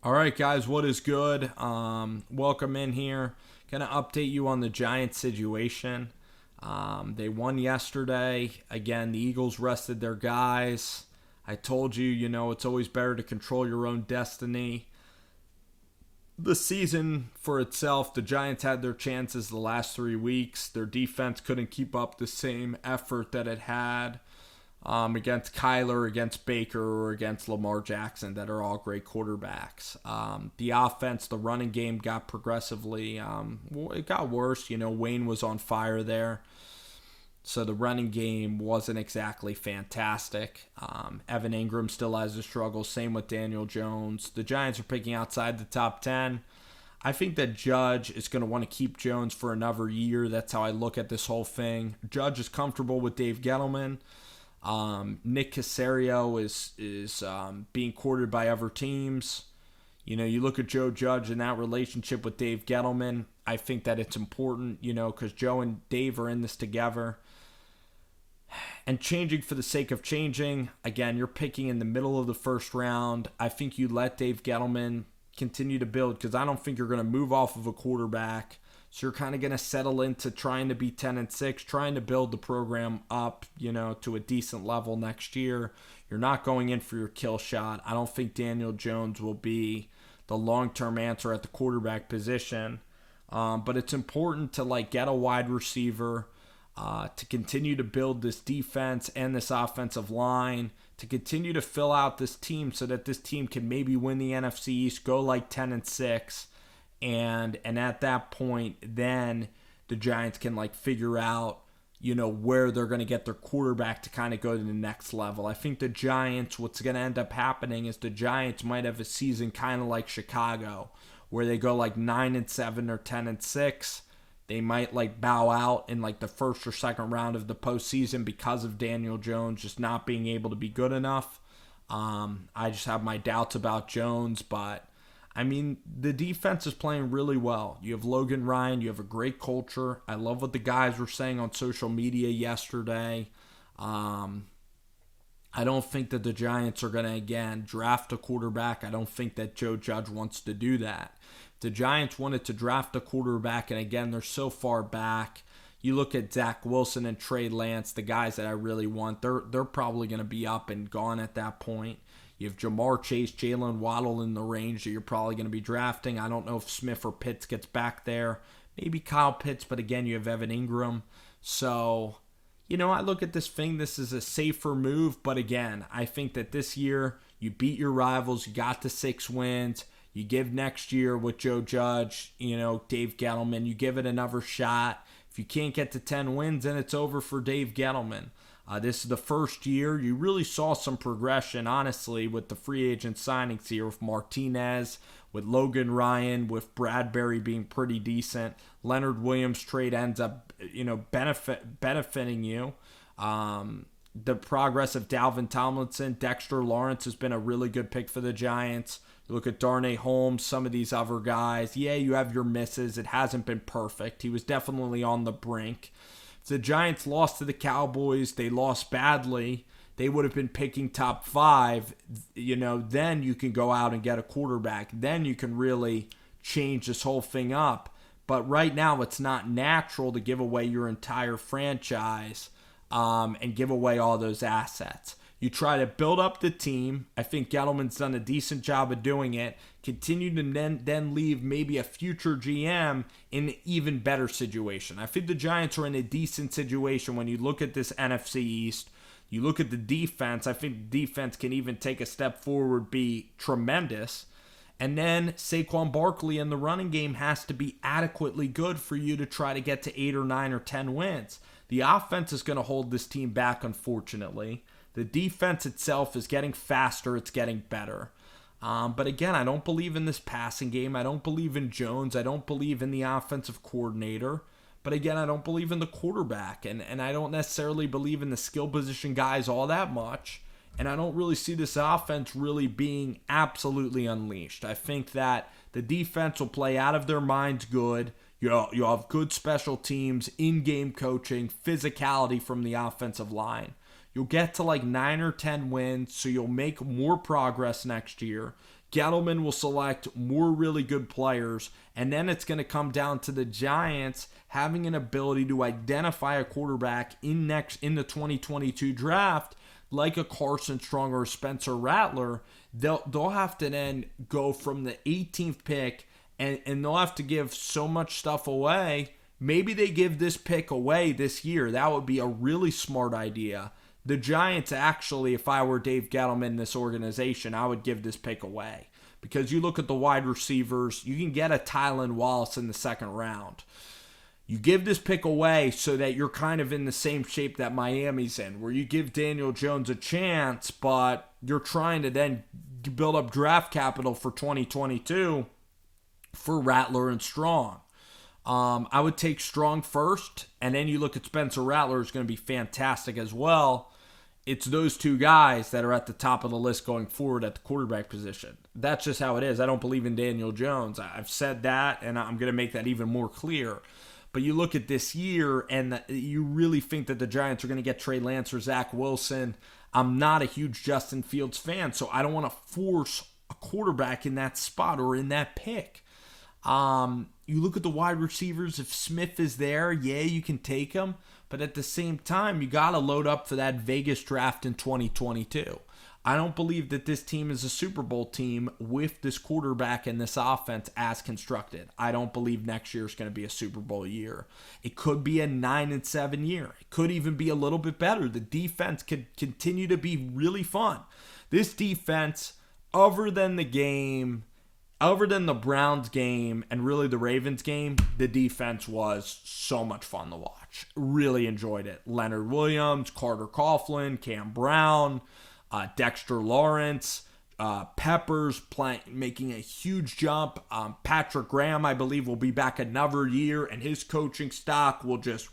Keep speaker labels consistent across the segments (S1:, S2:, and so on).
S1: All right, guys, what is good? Welcome in here. Gonna update you on the Giants situation. They won yesterday. Again, the Eagles rested their guys. I told you, it's always better to control your own destiny. The season for itself, the Giants had their chances the last 3 weeks. Their defense couldn't keep up the same effort that it had against Kyler, against Baker, or against Lamar Jackson, that are all great quarterbacks. The offense, the running game got progressively, it got worse. Wayne was on fire there. So the running game wasn't exactly fantastic. Evan Ingram still has a struggle. Same with Daniel Jones. The Giants are picking outside the top 10. I think that Judge is going to want to keep Jones for another year. That's how I look at this whole thing. Judge is comfortable with Dave Gettleman. Nick Caserio is being courted by other teams. You look at Joe Judge and that relationship with Dave Gettleman. I think that it's important, because Joe and Dave are in this together. And changing for the sake of changing, again, you're picking in the middle of the first round. I think you let Dave Gettleman continue to build, because I don't think you're going to move off of a quarterback. So you're kind of going to settle into trying to be 10-6, trying to build the program up, to a decent level next year. You're not going in for your kill shot. I don't think Daniel Jones will be the long-term answer at the quarterback position. But it's important to get a wide receiver, to continue to build this defense and this offensive line, to continue to fill out this team so that this team can maybe win the NFC East, go 10-6. And at that point, then the Giants can figure out, where they're going to get their quarterback to kind of go to the next level. I think the Giants, what's going to end up happening is the Giants might have a season kind of like Chicago, where they go 9-7 or 10-6. They might bow out in the first or second round of the postseason because of Daniel Jones just not being able to be good enough. I just have my doubts about Jones, but the defense is playing really well. You have Logan Ryan. You have a great culture. I love what the guys were saying on social media yesterday. I don't think that the Giants are going to, again, draft a quarterback. I don't think that Joe Judge wants to do that. The Giants wanted to draft a quarterback, and again, they're so far back. You look at Zach Wilson and Trey Lance, the guys that I really want, they're probably going to be up and gone at that point. You have Jamar Chase, Jalen Waddle in the range that you're probably going to be drafting. I don't know if Smith or Pitts gets back there. Maybe Kyle Pitts, but again, you have Evan Ingram. So, I look at this thing. This is a safer move, but again, I think that this year you beat your rivals. You got the 6 wins. You give next year with Joe Judge, Dave Gettleman, you give it another shot. If you can't get to 10 wins, then it's over for Dave Gettleman. This is the first year. You really saw some progression, honestly, with the free agent signings here, with Martinez, with Logan Ryan, with Bradbury being pretty decent. Leonard Williams trade ends up, benefiting you. The progress of Dalvin Tomlinson, Dexter Lawrence has been a really good pick for the Giants. You look at Darnay Holmes, some of these other guys. Yeah, you have your misses. It hasn't been perfect. He was definitely on the brink. If the Giants lost to the Cowboys, they lost badly. They would have been picking top 5. Then you can go out and get a quarterback. Then you can really change this whole thing up. But right now, it's not natural to give away your entire franchise and give away all those assets. You try to build up the team. I think Gettleman's done a decent job of doing it. Continue to then leave maybe a future GM in an even better situation. I think the Giants are in a decent situation when you look at this NFC East. You look at the defense. I think the defense can even take a step forward, be tremendous. And then Saquon Barkley in the running game has to be adequately good for you to try to get to 8 or 9 or 10 wins. The offense is going to hold this team back, unfortunately. The defense itself is getting faster. It's getting better. But again, I don't believe in this passing game. I don't believe in Jones. I don't believe in the offensive coordinator. But again, I don't believe in the quarterback. And I don't necessarily believe in the skill position guys all that much. And I don't really see this offense really being absolutely unleashed. I think that the defense will play out of their minds good. You'll have good special teams, in-game coaching, physicality from the offensive line. You'll get to 9 or 10 wins, so you'll make more progress next year. Gettleman will select more really good players, and then it's going to come down to the Giants having an ability to identify a quarterback in the 2022 draft, like a Carson Strong or a Spencer Rattler. They'll have to then go from the 18th pick, and they'll have to give so much stuff away. Maybe they give this pick away this year. That would be a really smart idea. The Giants actually, if I were Dave Gettleman in this organization, I would give this pick away. Because you look at the wide receivers, you can get a Tylan Wallace in the second round. You give this pick away so that you're kind of in the same shape that Miami's in, where you give Daniel Jones a chance, but you're trying to then build up draft capital for 2022 for Rattler and Strong. I would take Strong first, and then you look at Spencer Rattler, who's going to be fantastic as well. It's those two guys that are at the top of the list going forward at the quarterback position. That's just how it is. I don't believe in Daniel Jones. I've said that, and I'm going to make that even more clear. But you look at this year, and you really think that the Giants are going to get Trey Lance or Zach Wilson. I'm not a huge Justin Fields fan, so I don't want to force a quarterback in that spot or in that pick. You look at the wide receivers. If Smith is there, yeah, you can take him. But at the same time, you got to load up for that Vegas draft in 2022. I don't believe that this team is a Super Bowl team with this quarterback and this offense as constructed. I don't believe next year is going to be a Super Bowl year. It could be a 9-7 year. It could even be a little bit better. The defense could continue to be really fun. This defense, other than the Browns game and really the Ravens game, the defense was so much fun to watch. Really enjoyed it. Leonard Williams, Carter Coughlin, Cam Brown, Dexter Lawrence, Peppers making a huge jump. Patrick Graham, I believe, will be back another year, and his coaching stock will just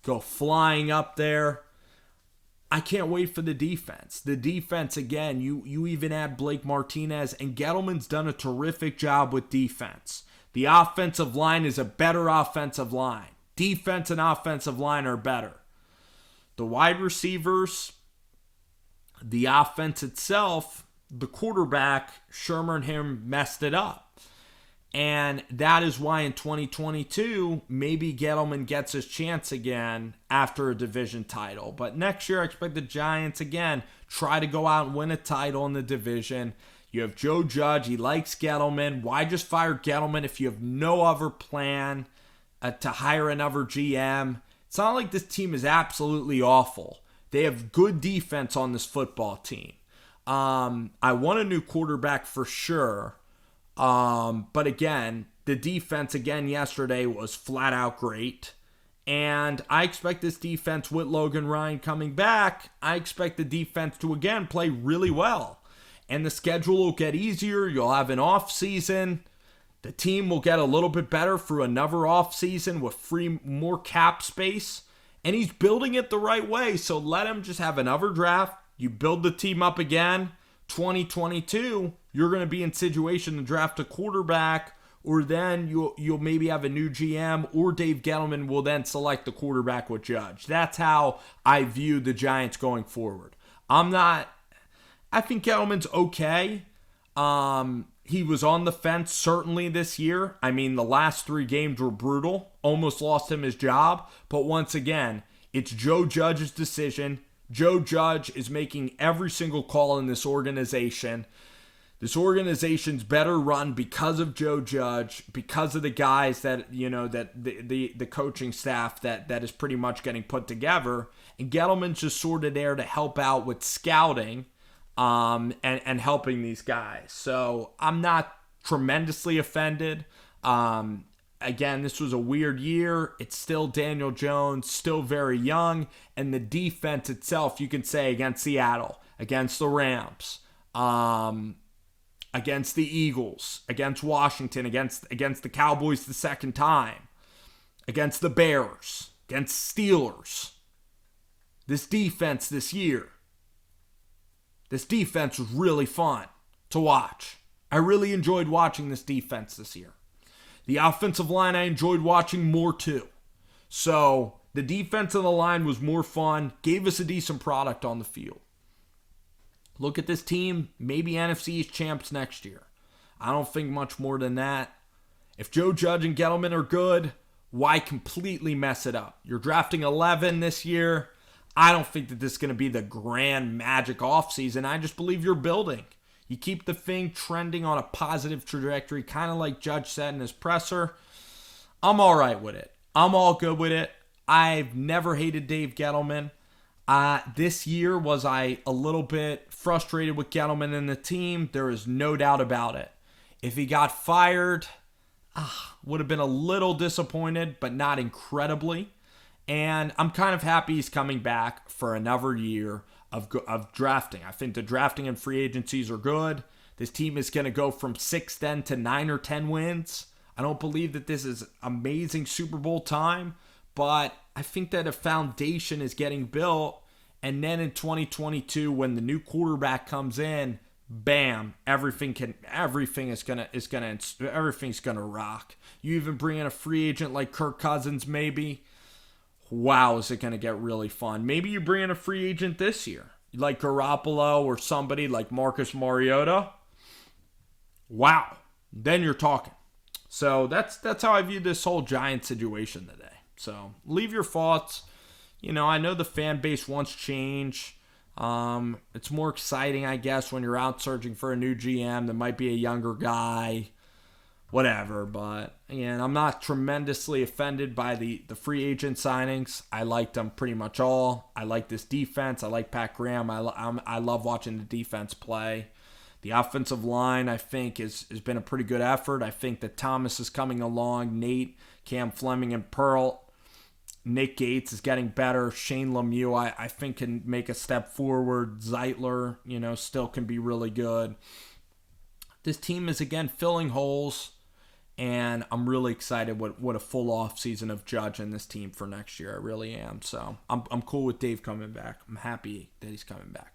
S1: go flying up there. I can't wait for the defense. The defense, again, you even add Blake Martinez, and Gettleman's done a terrific job with defense. The offensive line is a better offensive line. Defense and offensive line are better. The wide receivers, the offense itself, the quarterback, Shermer and him messed it up. And that is why in 2022, maybe Gettleman gets his chance again after a division title. But next year, I expect the Giants, again, try to go out and win a title in the division. You have Joe Judge. He likes Gettleman. Why just fire Gettleman if you have no other plan to hire another GM? It's not like this team is absolutely awful. They have good defense on this football team. I want a new quarterback for sure. But again, the defense again yesterday was flat out great. And I expect this defense with Logan Ryan coming back, I expect the defense to again play really well. And the schedule will get easier. You'll have an off season. The team will get a little bit better through another off season with more cap space. And he's building it the right way. So let him just have another draft. You build the team up again. 2022, you're going to be in situation to draft a quarterback, or then you'll maybe have a new GM, or Dave Gettleman will then select the quarterback with Judge. That's how I view the Giants going forward. I think Gettleman's okay. He was on the fence certainly this year. I mean, the last 3 games were brutal. Almost lost him his job. But once again, it's Joe Judge's decision. Joe Judge is making every single call in this organization. This organization's better run because of Joe Judge, because of the guys that, that the coaching staff that is pretty much getting put together. And Gettleman's just sort of there to help out with scouting and helping these guys. So I'm not tremendously offended. Again, this was a weird year. It's still Daniel Jones, still very young. And the defense itself, you can say, against Seattle, against the Rams, against the Eagles, against Washington, against the Cowboys the second time, against the Bears, against Steelers. This defense this year, this defense was really fun to watch. I really enjoyed watching this defense this year. The offensive line I enjoyed watching more too. So the defense of the line was more fun, gave us a decent product on the field. Look at this team, maybe NFC East champs next year. I don't think much more than that. If Joe Judge and Gettleman are good, why completely mess it up? You're drafting 11 this year. I don't think that this is going to be the grand magic offseason. I just believe you're building. You keep the thing trending on a positive trajectory, kind of like Judge said in his presser. I'm all right with it. I'm all good with it. I've never hated Dave Gettleman. This year was I a little bit frustrated with Gettleman and the team. There is no doubt about it. If he got fired, would have been a little disappointed, but not incredibly. And I'm kind of happy he's coming back for another year of drafting. I think the drafting and free agencies are good. This team is going to go from 6 then to 9 or 10 wins. I don't believe that this is amazing Super Bowl time, but I think that a foundation is getting built. And then in 2022, when the new quarterback comes in, bam, everything's gonna rock. You even bring in a free agent like Kirk Cousins, maybe. Wow, is it gonna get really fun? Maybe you bring in a free agent this year, like Garoppolo or somebody like Marcus Mariota. Wow, then you're talking. So that's how I view this whole Giant situation today. So leave your thoughts. I know the fan base wants change. It's more exciting, I guess, when you're out searching for a new GM that might be a younger guy, whatever. But again, I'm not tremendously offended by the free agent signings. I liked them pretty much all. I like this defense. I like Pat Graham. I love watching the defense play. The offensive line, I think, has been a pretty good effort. I think that Thomas is coming along. Nate, Cam Fleming, and Pearl. Nick Gates is getting better. Shane Lemieux, I think, can make a step forward. Zeitler, still can be really good. This team is, again, filling holes, and I'm really excited what a full off season of Judge and this team for next year. I really am. So I'm cool with Dave coming back. I'm happy that he's coming back.